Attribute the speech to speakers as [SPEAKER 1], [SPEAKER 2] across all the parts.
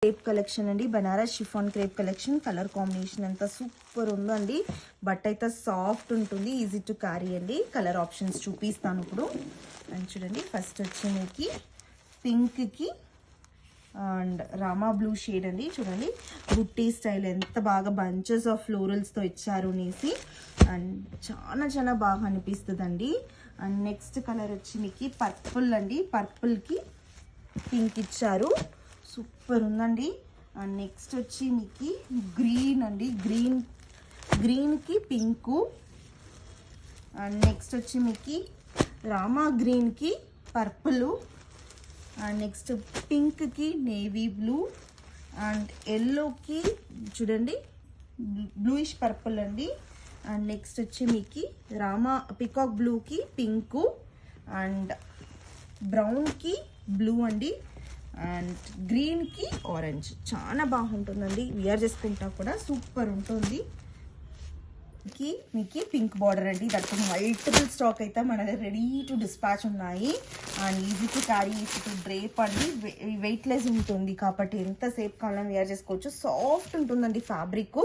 [SPEAKER 1] Crepe collection అండి, Banaras chiffon crepe collection. Colour combination అంతా super ఉందండి. బట్ అయితే సాఫ్ట్ ఉంటుంది, ఈజీ టు క్యారీ అండి. కలర్ ఆప్షన్స్ చూపిస్తాను ఇప్పుడు. అండ్ చూడండి, ఫస్ట్ వచ్చి మీకు పింక్కి అండ్ రామా బ్లూ షేడ్ అండి. చూడండి బుట్టి స్టైల్ ఎంత బాగా బంచెస్ ఆఫ్ ఫ్లోరల్స్తో ఇచ్చారు అనేసి. అండ్ చాలా చాలా బాగా అనిపిస్తుంది అండి. అండ్ నెక్స్ట్ కలర్ వచ్చి మీకు పర్పుల్ అండి. పర్పుల్కి పింక్ ఇచ్చారు, సూపర్ ఉందండి. అండ్ నెక్స్ట్ వచ్చి మీకు గ్రీన్ అండి. గ్రీన్కి పింకు. అండ్ నెక్స్ట్ వచ్చి మీకు రామా గ్రీన్కి పర్పుల్. అండ్ నెక్స్ట్ పింక్కి నేవీ బ్లూ. అండ్ ఎల్లోకి చూడండి బ్లూయిష్ పర్పుల్ అండి. అండ్ నెక్స్ట్ వచ్చి మీకు రామా పికాక్ బ్లూకి పింకు. అండ్ బ్రౌన్కి బ్లూ అండి. అండ్ గ్రీన్కి ఆరెంజ్. చాలా బాగుంటుందండి, వియర్ చేసుకుంటా కూడా సూపర్ ఉంటుంది. మీకు పింక్ బార్డర్ అండి. దట్ మల్టిపుల్ స్టాక్ అయితే మన దగ్గర రెడీ టు డిస్పాచ్ ఉన్నాయి. And easy to carry, easy to drape అండి. వెయిట్లెస్ ఉంటుంది కాబట్టి ఎంతసేపు కావాలని వేర్ చేసుకోవచ్చు. సాఫ్ట్ ఉంటుందండి ఫ్యాబ్రిక్.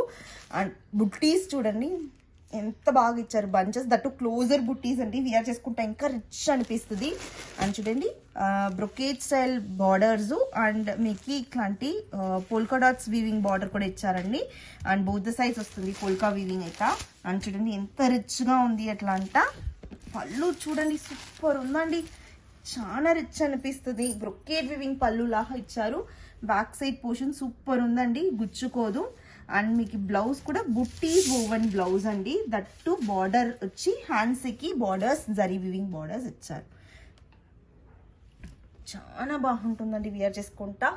[SPEAKER 1] అండ్ బుట్టీస్ చూడండి ఎంత బాగా ఇచ్చారు, బంచెస్, దట్టు క్లోజర్ బుట్టీస్ అండి. వేర్ చేసుకుంటే ఇంకా రిచ్ అనిపిస్తుంది. అండ్ చూడండి బ్రొకేట్ స్టైల్ బార్డర్స్ అండ్ మీకు ఇట్లాంటి పోల్కా డాట్స్ వీవింగ్ బార్డర్ కూడా ఇచ్చారండి. అండ్ బోత్ ద సైజ్ వస్తుంది పోల్కా వీవింగ్ అయితే. అండ్ చూడండి ఎంత రిచ్గా ఉంది అట్లా అంట. పళ్ళు చూడండి సూపర్ ఉందండి, చాలా రిచ్ అనిపిస్తుంది. బ్రొకేట్ వీవింగ్ పళ్ళు లాగా ఇచ్చారు. బ్యాక్ సైడ్ పోర్షన్ సూపర్ ఉందండి, గుచ్చుకోదు. అండ్ మీకు బ్లౌజ్ కూడా బుట్టి ఓవెన్ బ్లౌజ్ అండి. దట్టు బార్డర్ వచ్చి హ్యాండ్స్కి బార్డర్స్ జరీ వీవింగ్ బార్డర్స్ ఇచ్చారు. చాలా బాగుంటుందండి వేర్ చేసుకుంటా.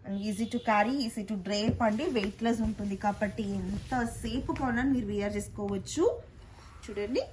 [SPEAKER 1] And easy to carry, easy to drape అండి. వెయిట్లెస్ ఉంటుంది కాబట్టి ఎంతసేపు కావాలని మీరు వేర్ చేసుకోవచ్చు. చూడండి